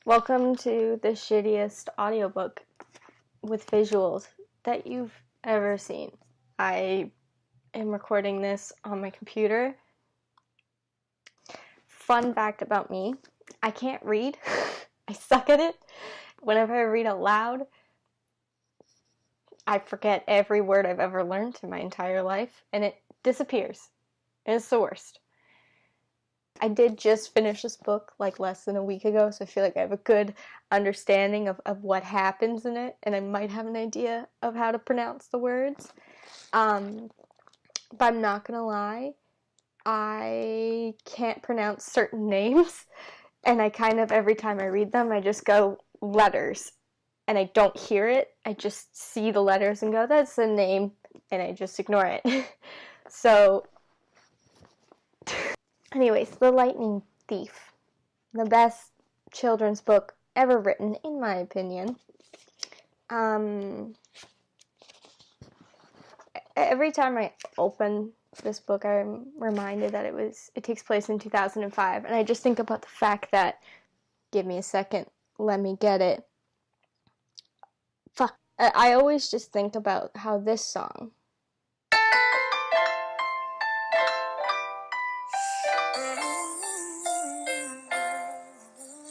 Welcome to the shittiest audiobook with visuals that you've ever seen. I am recording this on my computer. Fun fact about me, I can't read. I suck at it. Whenever I read aloud, I forget every word I've ever learned in my entire life, and it disappears. And it's the worst. I did just finish this book like less than a week ago, so I feel like I have a good understanding of what happens in it, and I might have an idea of how to pronounce the words. But I'm not gonna lie, I can't pronounce certain names, and I kind of, every time I read them, I just go letters, and I don't hear it. I just see the letters and go, that's the name, and I just ignore it. So anyways, The Lightning Thief. The best children's book ever written, in my opinion. Every time I open this book, I'm reminded that it takes place in 2005, and I just think about the fact that, give me a second, let me get it. Fuck. I always just think about how this song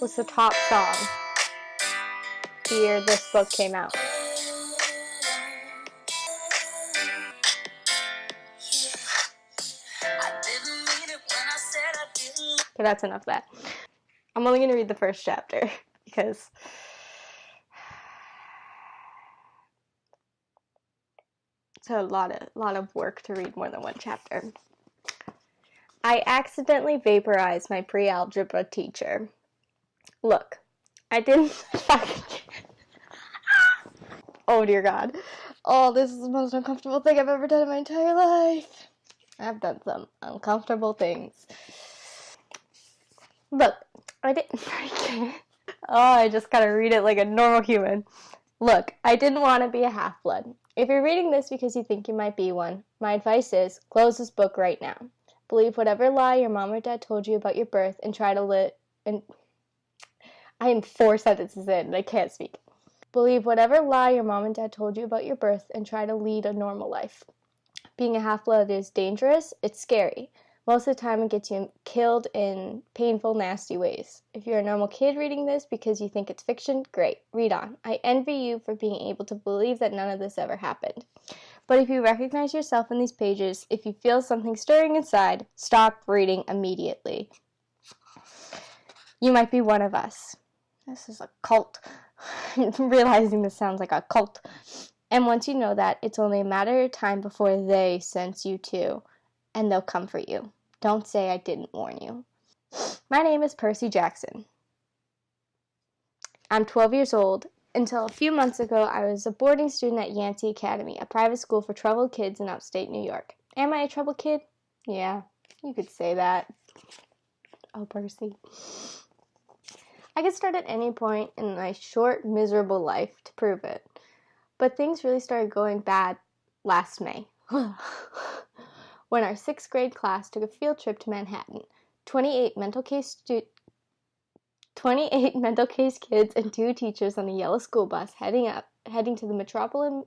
was the top song the year this book came out. Okay, that's enough of that. I'm only going to read the first chapter because it's a lot of work to read more than one chapter. I accidentally vaporized my pre-algebra teacher. Look, I didn't Oh dear God. Oh, this is the most uncomfortable thing I've ever done in my entire life. I've done some uncomfortable things. Look, I just gotta read it like a normal human. Look, I didn't want to be a half-blood. If you're reading this because you think you might be one, my advice is, close this book right now. Believe whatever lie your mom or dad told you about your birth and try to live... I am 4 sentences in and I can't speak. Believe whatever lie your mom and dad told you about your birth and try to lead a normal life. Being a half-blood is dangerous, it's scary. Most of the time it gets you killed in painful, nasty ways. If you're a normal kid reading this because you think it's fiction, great, read on. I envy you for being able to believe that none of this ever happened. But if you recognize yourself in these pages, if you feel something stirring inside, stop reading immediately. You might be one of us. This is a cult. Realizing this sounds like a cult. And once you know that, it's only a matter of time before they sense you too, and they'll come for you. Don't say I didn't warn you. My name is Percy Jackson. I'm 12 years old. Until a few months ago, I was a boarding student at Yancey Academy, a private school for troubled kids in upstate New York. Am I a troubled kid? Yeah, you could say that. Oh, Percy. I could start at any point in my short, miserable life to prove it. But things really started going bad last May. When our 6th grade class took a field trip to Manhattan. 28 mental case kids and 2 teachers on a yellow school bus heading to the Metropolitan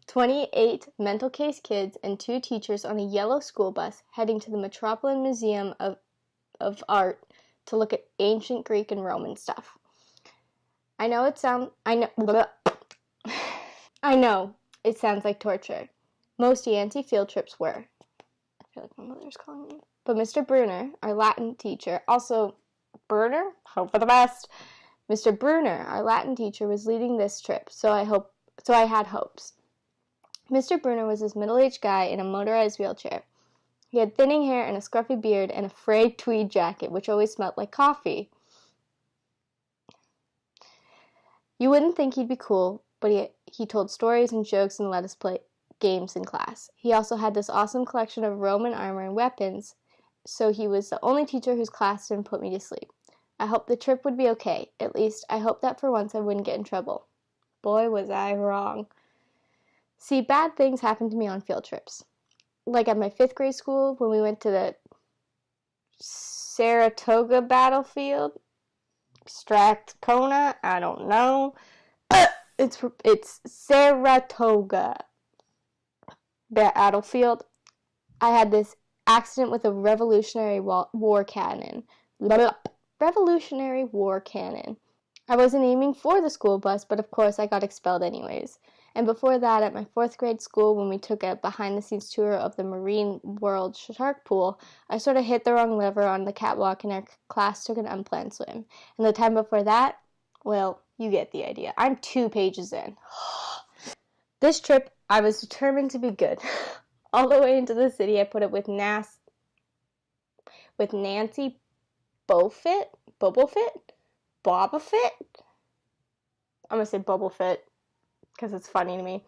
28 mental case kids and 2 teachers on a yellow school bus heading to the Metropolitan Museum of Art to look at ancient Greek and Roman stuff. I know it sounds like torture. Most Yancey field trips were. I feel like my mother's calling me. But Mr. Bruner, our Latin teacher, also Bruner? Hope for the best. Mr. Bruner, our Latin teacher, was leading this trip, so I had hopes. Mr. Bruner was this middle-aged guy in a motorized wheelchair. He had thinning hair and a scruffy beard and a frayed tweed jacket, which always smelled like coffee. You wouldn't think he'd be cool, but he told stories and jokes and let us play games in class. He also had this awesome collection of Roman armor and weapons, so he was the only teacher whose class didn't put me to sleep. I hoped the trip would be okay. At least, I hoped that for once I wouldn't get in trouble. Boy, was I wrong. See, bad things happened to me on field trips. Like at my 5th grade school, when we went to the Saratoga battlefield. Strathcona, I don't know. It's Saratoga battlefield. I had this accident with a Revolutionary War cannon. Revolutionary War cannon. I wasn't aiming for the school bus, but of course I got expelled anyways. And before that, at my 4th grade school, when we took a behind-the-scenes tour of the Marine World Shark Pool, I sort of hit the wrong lever on the catwalk and our class took an unplanned swim. And the time before that, well, you get the idea. I'm 2 pages in. This trip, I was determined to be good. All the way into the city, I put it with Nancy Bobofit? Bobofit? I'm gonna say Bobofit because it's funny to me.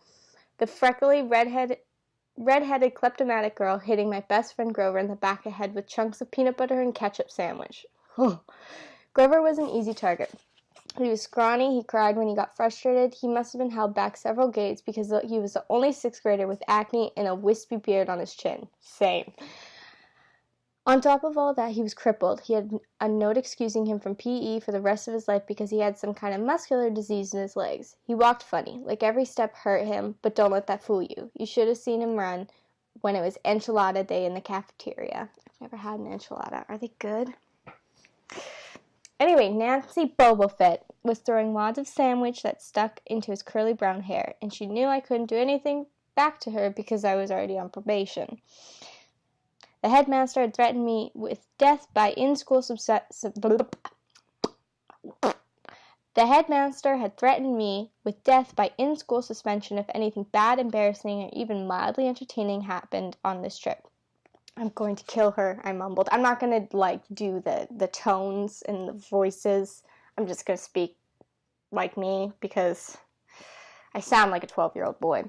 The freckly, redheaded kleptomatic girl hitting my best friend Grover in the back of the head with chunks of peanut butter and ketchup sandwich. Grover was an easy target. He was scrawny, he cried when he got frustrated, he must have been held back several gates because he was the only 6th grader with acne and a wispy beard on his chin. Same. On top of all that, he was crippled. He had a note excusing him from PE for the rest of his life because he had some kind of muscular disease in his legs. He walked funny, like every step hurt him, but don't let that fool you. You should have seen him run when it was enchilada day in the cafeteria. I've never had an enchilada. Are they good? Anyway, Nancy Bobofit was throwing wads of sandwich that stuck into his curly brown hair, and she knew I couldn't do anything back to her because I was already on probation. The headmaster had threatened me with death by in-school suspension if anything bad, embarrassing, or even mildly entertaining happened on this trip. I'm going to kill her, I mumbled. I'm not going to, do the tones and the voices. I'm just going to speak like me because I sound like a 12-year-old boy.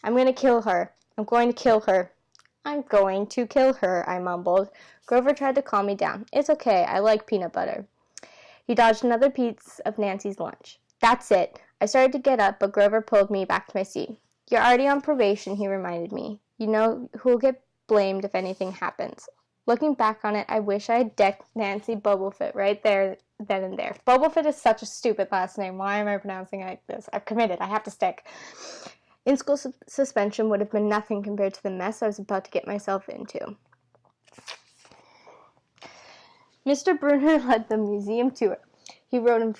I'm going to kill her. I'm going to kill her. I'm going to kill her, I mumbled. Grover tried to calm me down. It's okay, I like peanut butter. He dodged another piece of Nancy's lunch. That's it. I started to get up, but Grover pulled me back to my seat. You're already on probation, he reminded me. You know who'll get blamed if anything happens. Looking back on it, I wish I had decked Nancy Bobofit right there, then and there. Bobofit is such a stupid last name. Why am I pronouncing it like this? I've committed. I have to stick. In-school suspension would have been nothing compared to the mess I was about to get myself into. Mr. Bruner led the museum tour. He rode him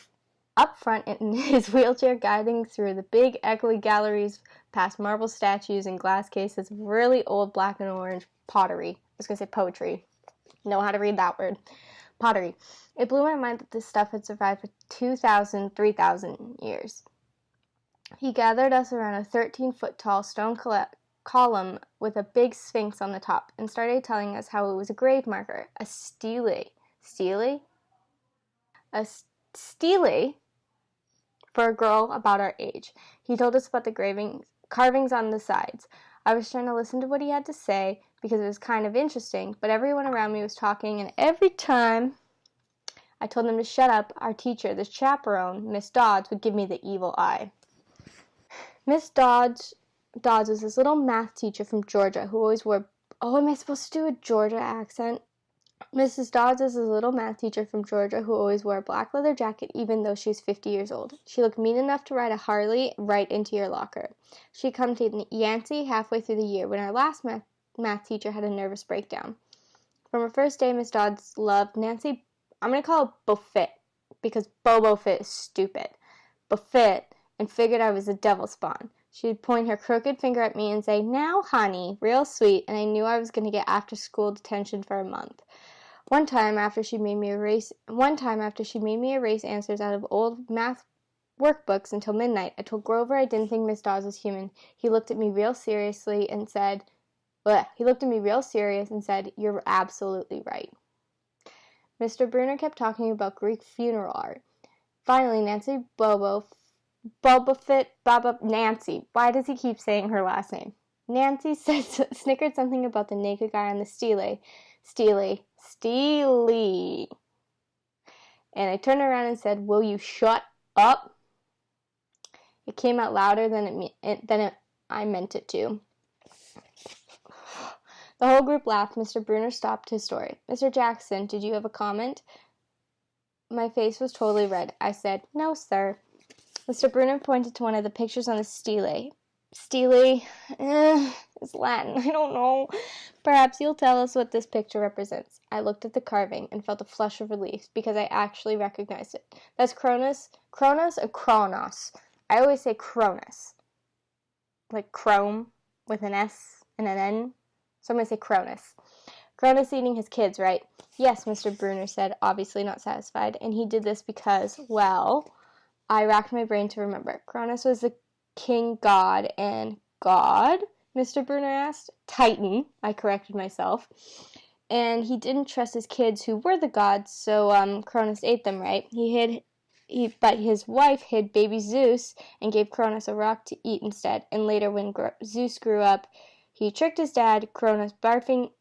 up front in his wheelchair, guiding through the big, echoey galleries past marble statues and glass cases of really old black and orange pottery. I was going to say poetry. Know how to read that word. Pottery. It blew my mind that this stuff had survived for 2,000, 3,000 years. He gathered us around a 13-foot-tall stone column with a big sphinx on the top and started telling us how it was a grave marker, a stele. Stele? A stele for a girl about our age. He told us about the carvings on the sides. I was trying to listen to what he had to say because it was kind of interesting, but everyone around me was talking, and every time I told them to shut up, our teacher, the chaperone, Miss Dodds, would give me the evil eye. Miss Dodds was this little math teacher from Georgia who always wore... Oh, am I supposed to do a Georgia accent? Mrs. Dodds is a little math teacher from Georgia who always wore a black leather jacket even though she was 50 years old. She looked mean enough to ride a Harley right into your locker. She'd come to Yancey halfway through the year when our last math teacher had a nervous breakdown. From her first day, Miss Dodds loved Nancy... I'm going to call her Bofit because Bobofit is stupid. Bofit, and figured I was a devil spawn. She'd point her crooked finger at me and say, "Now, honey," real sweet, and I knew I was going to get after-school detention for a month. One time after she made me erase answers out of old math workbooks until midnight, I told Grover I didn't think Miss Dawes was human. He looked at me real serious and said, "You're absolutely right." Mr. Bruner kept talking about Greek funeral art. Finally, Nancy, why does he keep saying her last name? Nancy snickered something about the naked guy on the stele. And I turned around and said, "Will you shut up?" It came out louder than I meant it to. The whole group laughed. Mr. Bruner stopped his story. "Mr. Jackson, did you have a comment?" My face was totally red. I said, "No, sir." Mr. Bruner pointed to one of the pictures on the stele. Stele is Latin. I don't know. "Perhaps you'll tell us what this picture represents." I looked at the carving and felt a flush of relief because I actually recognized it. That's Cronus. Cronus or Kronos? I always say Cronus. Like chrome with an S and an N. So I'm going to say Cronus. Cronus eating his kids, right? "Yes," Mr. Bruner said, obviously not satisfied. "And he did this because, well..." I racked my brain to remember. "Cronus was the king god, and..." "God?" Mr. Bruner asked. "Titan," I corrected myself. "And he didn't trust his kids who were the gods, so Cronus ate them, right? But his wife hid baby Zeus and gave Cronus a rock to eat instead. And later, when Zeus grew up, he tricked his dad, Cronus, barfing...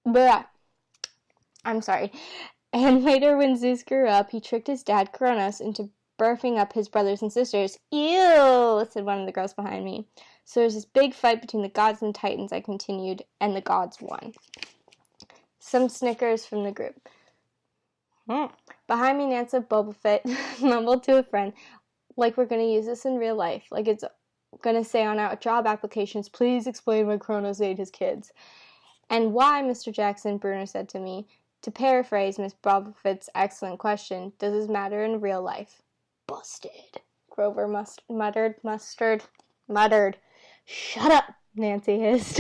Blah. I'm sorry. And later, when Zeus grew up, he tricked his dad, Cronus, into barfing up his brothers and sisters." "Ew," said one of the girls behind me. "So there's this big fight between the gods and the Titans," I continued, "and the gods won." Some snickers from the group. Behind me, Nancy Boba Fett mumbled to a friend, "Like we're going to use this in real life. Like it's going to say on our job applications, 'Please explain why Cronus ate his kids.'" "And why, Mr. Jackson," Bruner said to me, "to paraphrase Miss Boba Fett's excellent question, does this matter in real life?" "Busted," Grover muttered. "Shut up," Nancy hissed,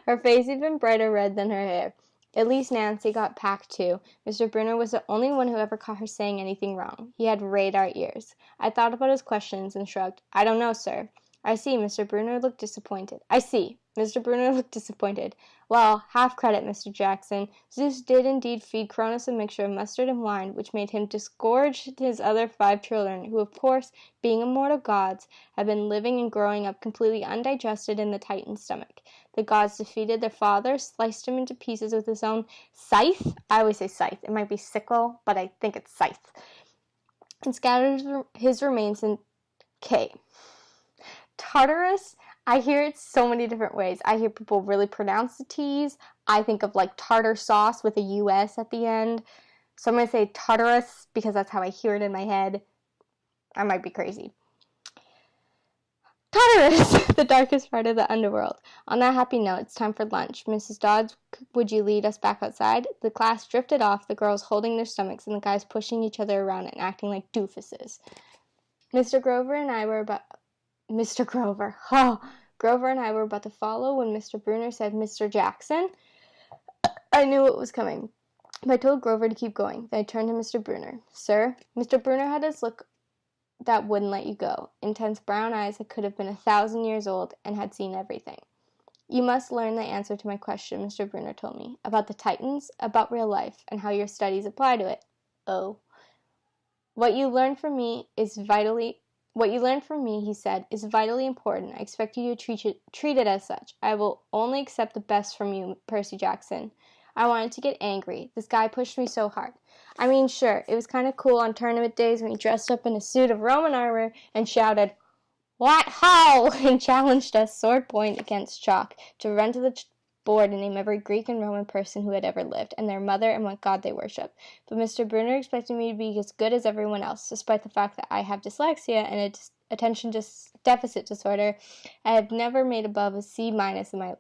her face even brighter red than her hair. At least Nancy got packed too. Mr. Bruner was the only one who ever caught her saying anything wrong. He had radar ears. I thought about his questions and shrugged. "I don't know, sir." "I see." Mr. Bruner looked disappointed. "Well, half credit, Mr. Jackson. Zeus did indeed feed Cronus a mixture of mustard and wine, which made him disgorge his other 5 children, who, of course, being immortal gods, have been living and growing up completely undigested in the Titan's stomach. The gods defeated their father, sliced him into pieces with his own scythe." I always say scythe. It might be sickle, but I think it's scythe. "And scattered his remains in Tartarus." I hear it so many different ways. I hear people really pronounce the T's. I think of like tartar sauce with a U-S at the end. So I'm going to say Tartarus because that's how I hear it in my head. I might be crazy. Tartarus, the darkest part of the underworld. On that happy note, it's time for lunch. "Mrs. Dodds, would you lead us back outside?" The class drifted off, the girls holding their stomachs and the guys pushing each other around and acting like doofuses. Grover and I were about to follow when Mr. Bruner said, "Mr. Jackson." I knew it was coming, but I told Grover to keep going. Then I turned to Mr. Bruner. "Sir?" Mr. Bruner had his look that wouldn't let you go. Intense brown eyes that could have been 1,000 years old and had seen everything. "You must learn the answer to my question," Mr. Bruner told me. "About the Titans, about real life, and how your studies apply to it." "Oh." What you learned from me," he said, "is vitally important. I expect you to treat it as such. I will only accept the best from you, Percy Jackson." I wanted to get angry. This guy pushed me so hard. I mean, sure, it was kind of cool on tournament days when he dressed up in a suit of Roman armor and shouted, "What ho!" and challenged us, sword point against chalk, to run to the board and name every Greek and Roman person who had ever lived, and their mother and what god they worship. But Mr. Bruner expected me to be as good as everyone else, despite the fact that I have dyslexia and attention deficit disorder. I have never made above a C minus in my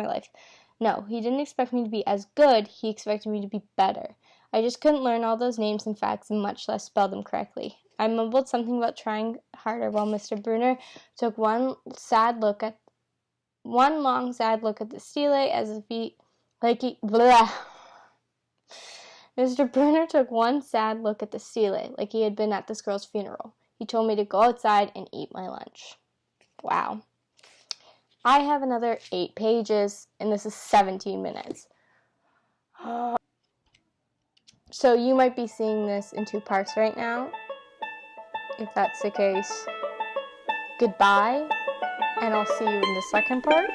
life. No, he didn't expect me to be as good, he expected me to be better. I just couldn't learn all those names and facts and much less spell them correctly. I mumbled something about trying harder while Mr. Bruner took one long sad look at the stele as if Mr. Bruner took one sad look at the stele like he had been at this girl's funeral. He told me to go outside and eat my lunch. Wow. I have another 8 pages, and this is 17 minutes. So you might be seeing this in 2 parts right now. If that's the case, goodbye, and I'll see you in the second part.